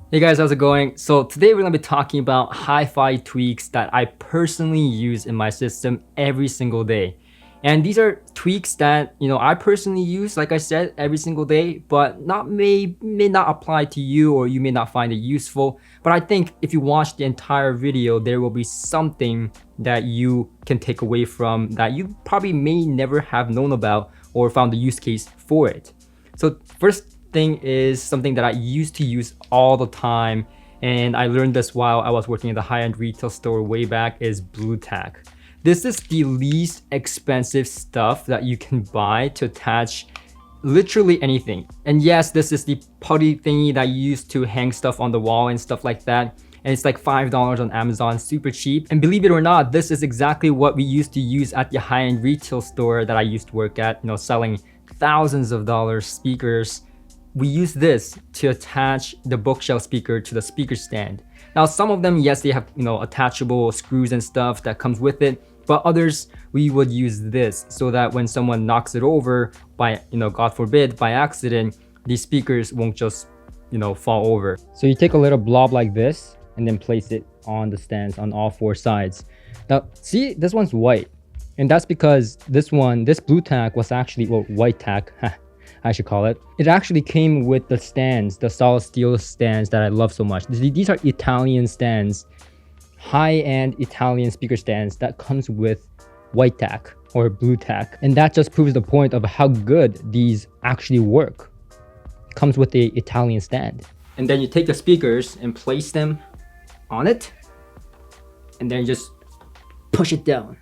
Hey guys, how's it going? So today we're going to be talking about hi-fi tweaks that I personally use in my system every single day. And these are tweaks that, I personally use, like I said, every single day, but may not apply to you, or you may not find it useful. But I think if you watch the entire video, there will be something that you can take away from that you probably may never have known about or found the use case for it. So first thing is something that I used to use all the time, and I learned this while I was working at the high-end retail store way back, is Blutak. This is the least expensive stuff that you can buy to attach literally anything. And yes, this is the putty thingy that you use to hang stuff on the wall and stuff like that. And it's like $5 on Amazon, super cheap. And believe it or not, this is exactly what we used to use at the high-end retail store that I used to work at, selling thousands of dollars speakers. We use this to attach the bookshelf speaker to the speaker stand. Now, some of them, yes, they have, attachable screws and stuff that comes with it, but others, we would use this so that when someone knocks it over by, God forbid, by accident, these speakers won't just, fall over. So you take a little blob like this and then place it on the stands on all four sides. Now, see, this one's white. And that's because this Blutak was actually, well, white tack, I should call it. It actually came with the stands, the solid steel stands that I love so much. These are Italian stands, high-end Italian speaker stands that comes with white tack or Blutak. And that just proves the point of how good these actually work. It comes with the Italian stand. And then you take the speakers and place them on it, and then just push it down.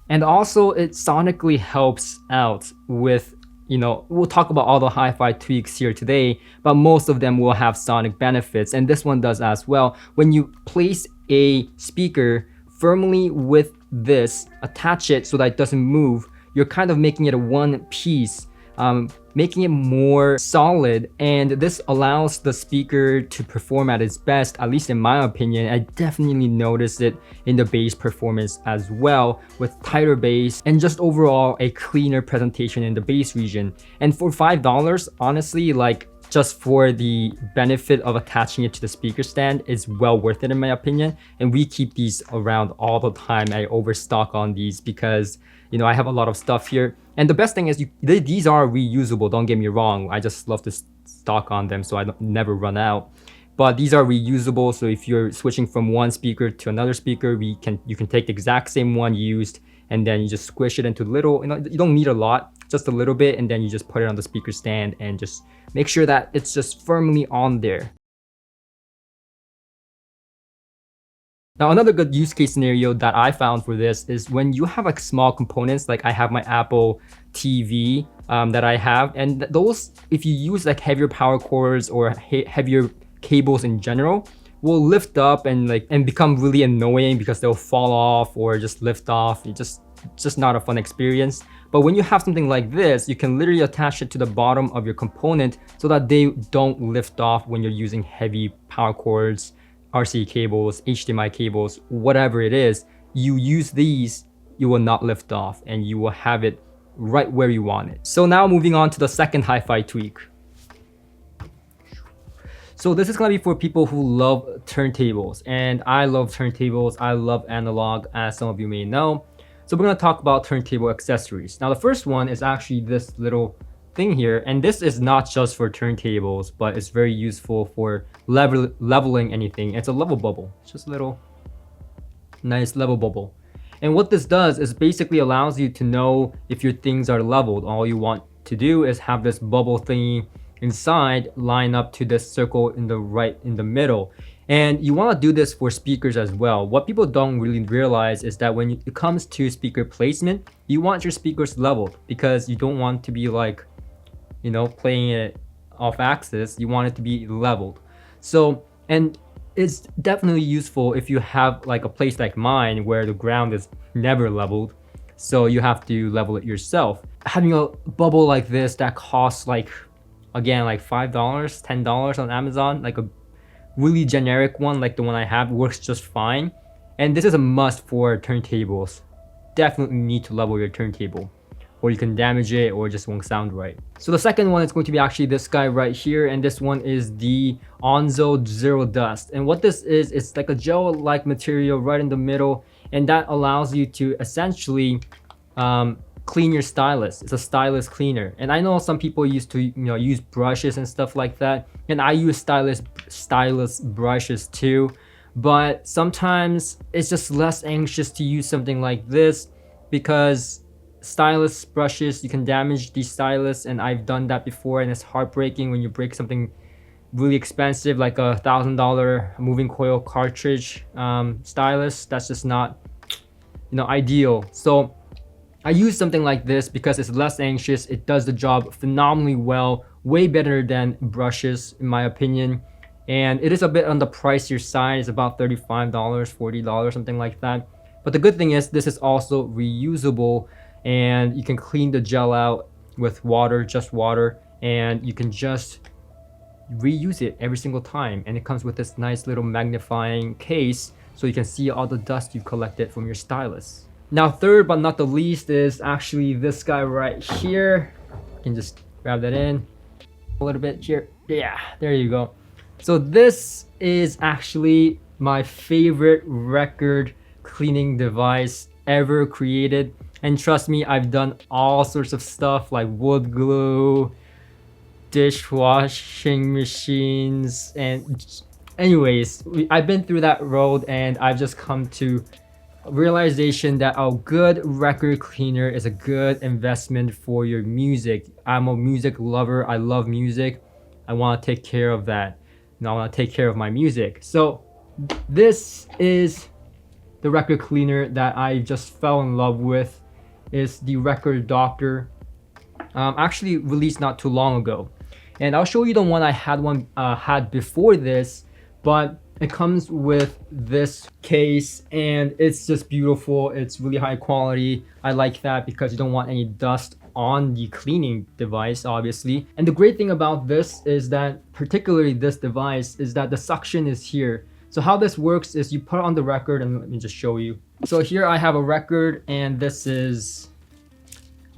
And also it sonically helps out with, we'll talk about all the hi-fi tweaks here today, but most of them will have sonic benefits, and this one does as well. When you place a speaker firmly with this, attach it so that it doesn't move, you're kind of making it a one piece, making it more solid, and this allows the speaker to perform at its best, at least in my opinion. I definitely noticed it in the bass performance as well, with tighter bass and just overall a cleaner presentation in the bass region. And for $5, honestly, like, just for the benefit of attaching it to the speaker stand, is well worth it in my opinion. And we keep these around all the time. I overstock on these because, I have a lot of stuff here. And the best thing is these are reusable, don't get me wrong. I just love to stock on them so I never run out. But these are reusable, so if you're switching from one speaker to another speaker, you can take the exact same one used, and then you just squish it into little, you don't need a lot, just a little bit, and then you just put it on the speaker stand and just make sure that it's just firmly on there. Now, another good use case scenario that I found for this is when you have like small components, like I have my Apple TV that I have, and those, if you use like heavier power cords or heavier cables in general, will lift up and become really annoying because they'll fall off or just lift off. It's just not a fun experience. But when you have something like this, you can literally attach it to the bottom of your component so that they don't lift off when you're using heavy power cords, RC cables, HDMI cables, whatever it is. You use these, you will not lift off and you will have it right where you want it. So now moving on to the second hi-fi tweak. So this is gonna be for people who love turntables, and I love turntables. I love analog, as some of you may know. So we're gonna talk about turntable accessories. Now the first one is actually this little thing here, and this is not just for turntables, but it's very useful for leveling anything. It's a level bubble. It's just a little nice level bubble. And what this does is basically allows you to know if your things are leveled. All you want to do is have this bubble thingy inside line up to this circle in the middle. And you want to do this for speakers as well. What people don't really realize is that when it comes to speaker placement, you want your speakers leveled because you don't want to be like, playing it off axis. You want it to be leveled. So, and it's definitely useful if you have like a place like mine where the ground is never leveled. So you have to level it yourself. Having a bubble like this that costs like, again, like $5, $10 on Amazon, like a really generic one like the one I have, works just fine. And this is a must for turntables. Definitely need to level your turntable. or you can damage it, or it just won't sound right. So the second one is going to be actually this guy right here, and this one is the Onzo Zero Dust. And what this is, it's like a gel-like material right in the middle, and that allows you to essentially clean your stylus. It's a stylus cleaner. And I know some people used to use brushes and stuff like that, and I use stylus brushes too, but sometimes it's just less anxious to use something like this, because stylus brushes, you can damage the stylus, and I've done that before, and it's heartbreaking when you break something really expensive like a $1,000 moving coil cartridge stylus. That's just not ideal. So I use something like this because it's less anxious. It does the job phenomenally well, way better than brushes in my opinion. And it is a bit on the pricier side. It's about $35, $40, something like that. But the good thing is this is also reusable, and you can clean the gel out with water, just water, and you can just reuse it every single time. And it comes with this nice little magnifying case, so you can see all the dust you've collected from your stylus. Now, third but not the least is actually this guy right here. You can just grab that in a little bit here. Yeah, there you go. So this is actually my favorite record cleaning device ever created. And trust me, I've done all sorts of stuff like wood glue, dishwashing machines, and anyways, I've been through that road, and I've just come to realization that a good record cleaner is a good investment for your music. I'm a music lover. I love music. I want to take care of that. I want to take care of my music. So this is the record cleaner that I just fell in love with. Is the Record Doctor, actually released not too long ago, and I'll show you the one I had before this, but it comes with this case, and it's just beautiful. It's really high quality. I like that because you don't want any dust on the cleaning device, obviously. And the great thing about this is that, particularly this device, is that the suction is here. So how this works is you put it on the record, and let me just show you. So here I have a record, and this is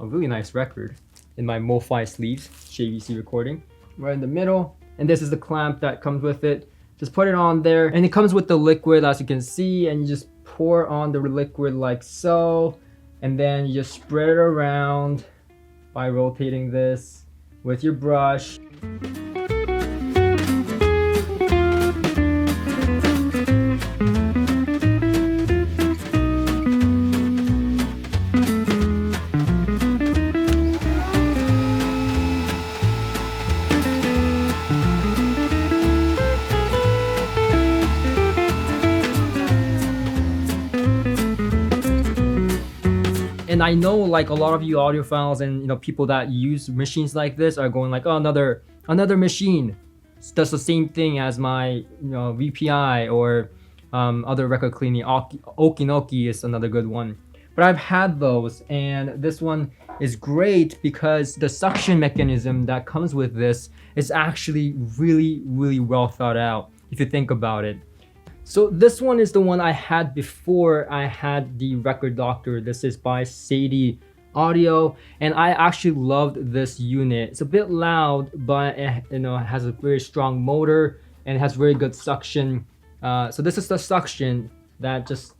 a really nice record in my MoFi sleeves, JVC recording, right in the middle. And this is the clamp that comes with it. Just put it on there, and it comes with the liquid, as you can see, and you just pour on the liquid like so, and then you just spread it around by rotating this with your brush. And I know like a lot of you audiophiles and people that use machines like this are going like, oh, another machine does the same thing as my VPI or other record cleaning. Okinoki is another good one. But I've had those, and this one is great because the suction mechanism that comes with this is actually really, really well thought out if you think about it. So this one is the one I had before I had the Record Doctor. This is by Sadie Audio, and I actually loved this unit. It's a bit loud, but it has a very strong motor and it has very good suction. So this is the suction that just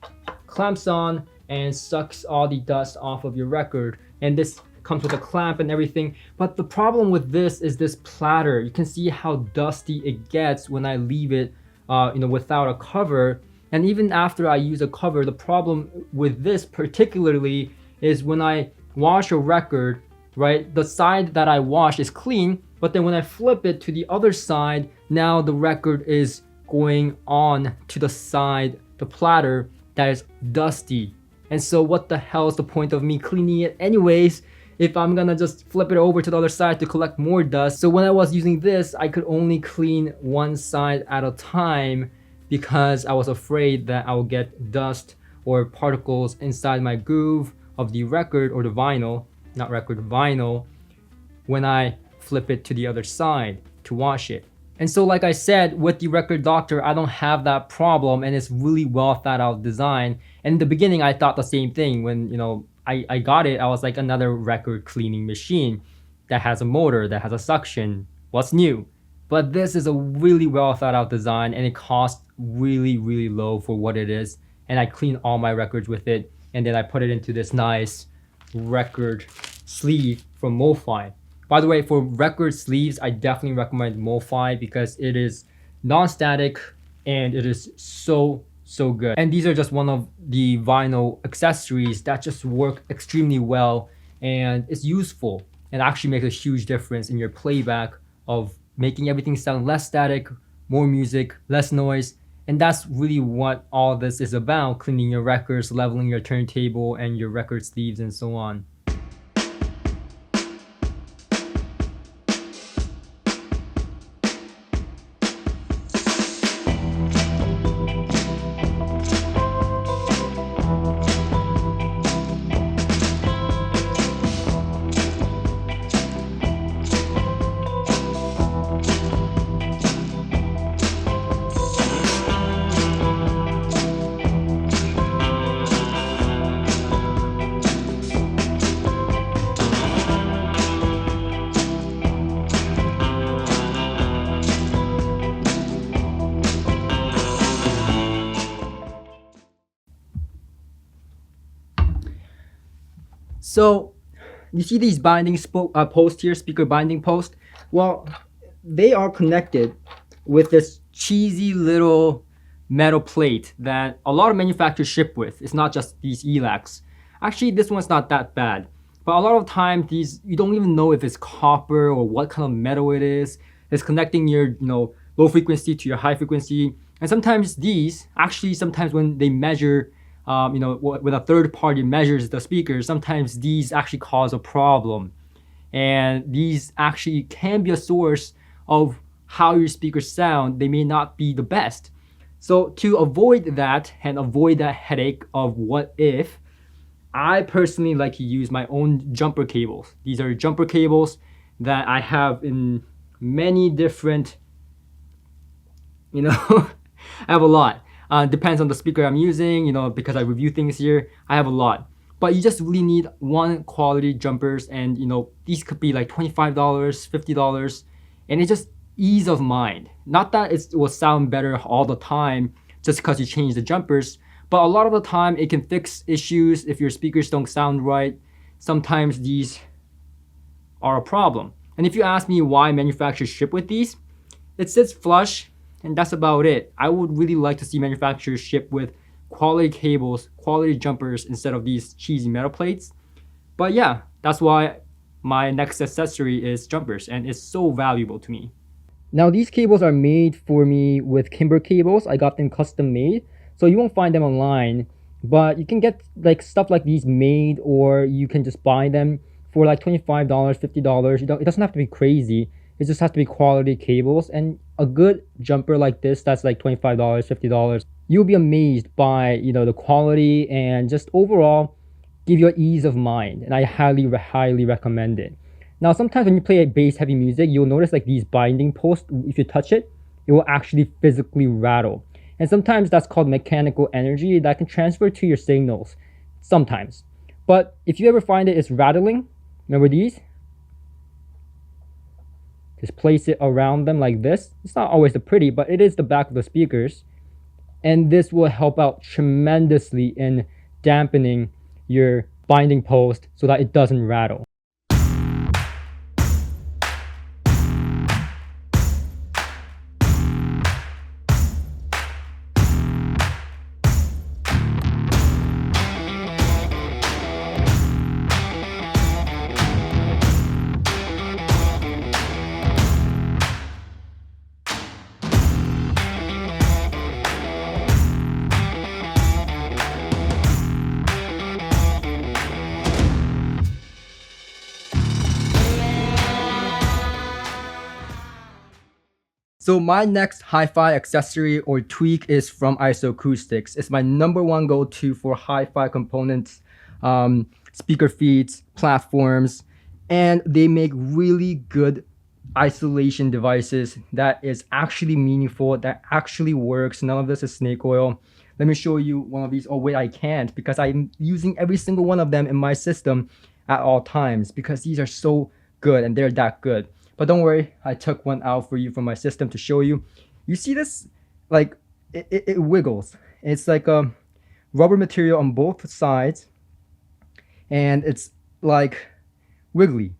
clamps on and sucks all the dust off of your record. And this comes with a clamp and everything. But the problem with this is this platter. You can see how dusty it gets when I leave it without a cover. And even after I use a cover, the problem with this particularly is when I wash a record, right? The side that I wash is clean, but then when I flip it to the other side, now the record is going on to the side, the platter that is dusty. And so what the hell is the point of me cleaning it anyways if I'm gonna just flip it over to the other side to collect more dust? So when I was using this, I could only clean one side at a time because I was afraid that I would get dust or particles inside my groove of the record or the vinyl, not record, vinyl, when I flip it to the other side to wash it. And so like I said, with the Record Doctor, I don't have that problem, and it's really well thought out design. And in the beginning, I thought the same thing when, I got it, I was like, another record cleaning machine that has a motor, that has a suction. What's new? But this is a really well thought out design, and it costs really, really low for what it is. And I clean all my records with it, and then I put it into this nice record sleeve from MoFi. By the way, for record sleeves, I definitely recommend MoFi because it is non-static and it is so good. And these are just one of the vinyl accessories that just work extremely well, and it's useful and actually makes a huge difference in your playback of making everything sound less static, more music, less noise. And that's really what all this is about: cleaning your records, leveling your turntable and your record sleeves, and so on. So you see these binding posts here, speaker binding post? Well, they are connected with this cheesy little metal plate that a lot of manufacturers ship with. It's not just these ELACs. Actually, this one's not that bad. But a lot of times these, you don't even know if it's copper or what kind of metal it is. It's connecting your low frequency to your high frequency. And sometimes these, actually sometimes when they measure when a third party measures the speakers, sometimes these actually cause a problem. And these actually can be a source of how your speakers sound. They may not be the best. So to avoid that and avoid that headache of what if, I personally like to use my own jumper cables. These are jumper cables that I have in many different, I have a lot. Depends on the speaker I'm using, because I review things here, I have a lot. But you just really need one quality jumpers, and these could be like $25, $50, and it's just ease of mind. Not that it will sound better all the time just because you change the jumpers, but a lot of the time it can fix issues if your speakers don't sound right. Sometimes these are a problem. And if you ask me why manufacturers ship with these, it sits flush, and that's about it. I would really like to see manufacturers ship with quality cables, quality jumpers instead of these cheesy metal plates. But yeah, that's why my next accessory is jumpers, and it's so valuable to me. Now these cables are made for me with Kimber cables. I got them custom made, so you won't find them online, but you can get like stuff like these made, or you can just buy them for like $25, $50. It doesn't have to be crazy. It just has to be quality cables, and a good jumper like this that's like $25, $50. You'll be amazed by the quality, and just overall give you an ease of mind, and I highly recommend it. Now sometimes when you play bass heavy music, you'll notice like these binding posts, if you touch it, it will actually physically rattle. And sometimes that's called mechanical energy that can transfer to your signals, sometimes. But if you ever find it's rattling, remember these? Just place it around them like this. It's not always the pretty, but it is the back of the speakers. And this will help out tremendously in dampening your binding post so that it doesn't rattle. So my next hi-fi accessory or tweak is from Isoacoustics. It's my number one go-to for hi-fi components, speaker feeds, platforms, and they make really good isolation devices that is actually meaningful, that actually works. None of this is snake oil. Let me show you one of these. Oh wait, I can't because I'm using every single one of them in my system at all times because these are so good and they're that good. But don't worry, I took one out for you from my system to show you. You see this? Like it wiggles. It's like a rubber material on both sides and it's like wiggly.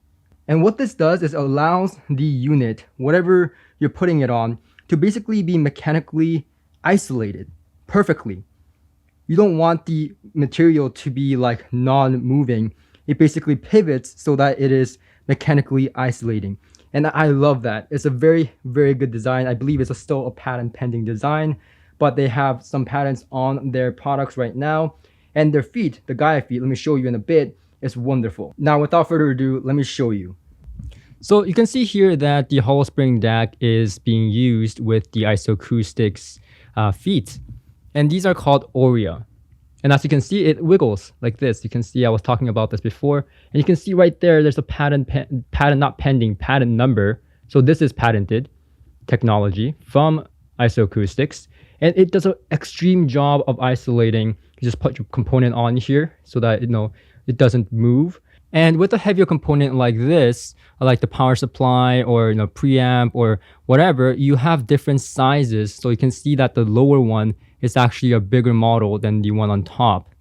And what this does is allows the unit, whatever you're putting it on, to basically be mechanically isolated perfectly. You don't want the material to be like non-moving. It basically pivots so that it is mechanically isolating. And I love that. It's a very, very good design. I believe it's still a patent pending design, but they have some patents on their products right now. And their feet, the Gaia feet, let me show you in a bit, is wonderful. Now, without further ado, let me show you. So you can see here that the hollow spring DAC is being used with the Isoacoustics feet. And these are called Aurea. And as you can see, it wiggles like this. You can see I was talking about this before. And you can see right there, there's a patent number. So this is patented technology from Isoacoustics. And it does an extreme job of isolating. You just put your component on here so that it doesn't move. And with a heavier component like this, like the power supply or preamp or whatever, you have different sizes. So you can see that the lower one is actually a bigger model than the one on top.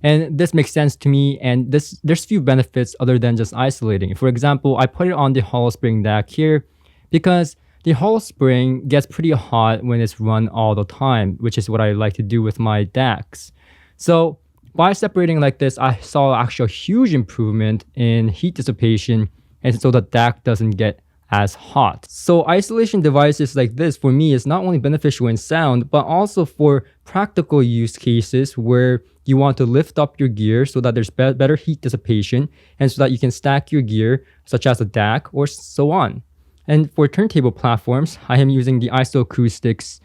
And this makes sense to me. And there's few benefits other than just isolating. For example, I put it on the hollow spring DAC here because the hollow spring gets pretty hot when it's run all the time, which is what I like to do with my DACs. So by separating like this, I saw actually a huge improvement in heat dissipation, and so the DAC doesn't get as hot. So isolation devices like this for me is not only beneficial in sound, but also for practical use cases where you want to lift up your gear so that there's better heat dissipation and so that you can stack your gear such as a DAC or so on. And for turntable platforms, I am using the Isoacoustics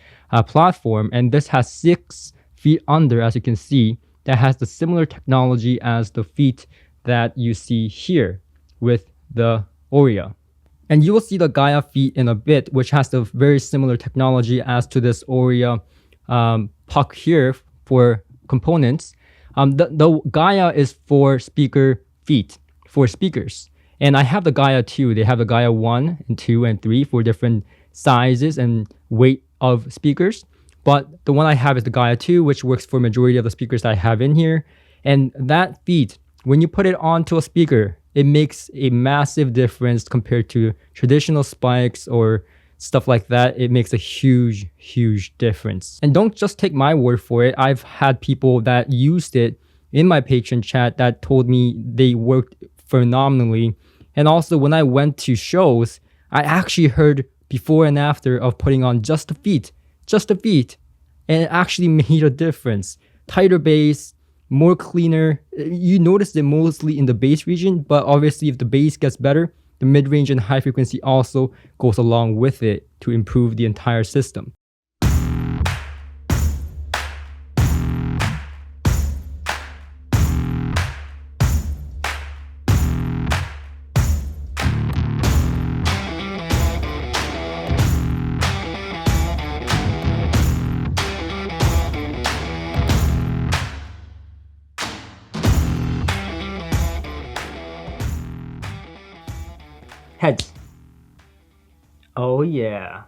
platform, and this has 6 feet under, as you can see, that has the similar technology as the feet that you see here with the Aurea. And you will see the Gaia feet in a bit, which has the very similar technology as to this Aurea puck here for components. The Gaia is for speaker feet, for speakers. And I have the Gaia 2. They have the Gaia 1 and 2 and 3 for different sizes and weight of speakers. But the one I have is the Gaia 2, which works for majority of the speakers that I have in here. And that feet, when you put it onto a speaker, it makes a massive difference compared to traditional spikes or stuff like that. It makes a huge, huge difference. And don't just take my word for it. I've had people that used it in my Patreon chat that told me they worked phenomenally. And also when I went to shows, I actually heard before and after of putting on just the feet, and it actually made a difference. Tighter bass, more cleaner. You notice it mostly in the bass region, but obviously if the bass gets better, the mid-range and high frequency also goes along with it to improve the entire system. Heads. Oh yeah.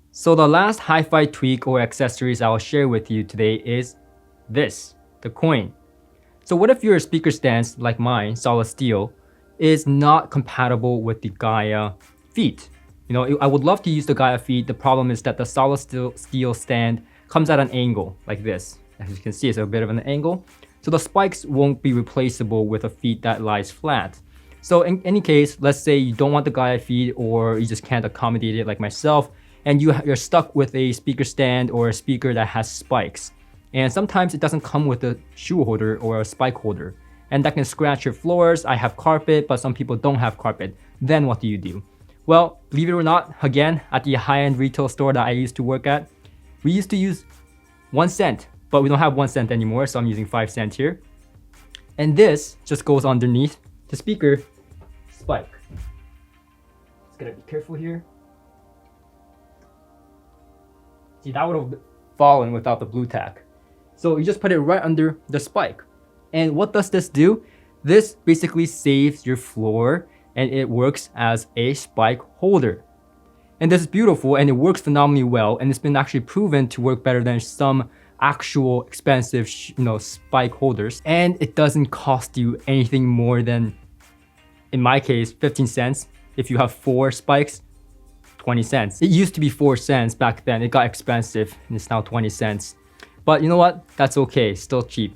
So the last HiFi tweak or accessories I'll share with you today is this, the coin. So what if your speaker stands, like mine, solid steel, is not compatible with the Gaia feet? I would love to use the Gaia feet. The problem is that the solid steel stand comes at an angle like this. As you can see, it's a bit of an angle. So the spikes won't be replaceable with a feet that lies flat. So in any case, let's say you don't want the Gaia feed or you just can't accommodate it like myself, and you're stuck with a speaker stand or a speaker that has spikes. And sometimes it doesn't come with a shoe holder or a spike holder, and that can scratch your floors. I have carpet, but some people don't have carpet. Then what do you do? Well, believe it or not, again, at the high-end retail store that I used to work at, we used to use 1 cent, but we don't have 1 cent anymore, so I'm using 5 cents here. And this just goes underneath the speaker spike. Just gotta be careful here. See, that would have fallen without the Blutak. So you just put it right under the spike. And what does this do? This basically saves your floor and it works as a spike holder. And this is beautiful and it works phenomenally well, and it's been actually proven to work better than some actual expensive spike holders. And it doesn't cost you anything more than, in my case, 15 cents. If you have 4 spikes, 20 cents. It used to be 4 cents back then. It got expensive and it's now 20 cents. But you know what? That's okay, still cheap.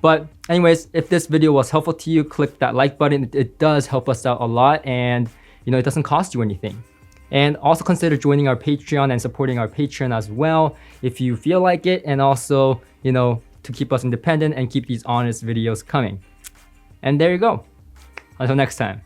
But anyways, if this video was helpful to you, click that like button. It does help us out a lot, and it doesn't cost you anything. And also consider joining our Patreon and supporting our Patreon as well if you feel like it, and also, to keep us independent and keep these honest videos coming. And there you go. Until next time.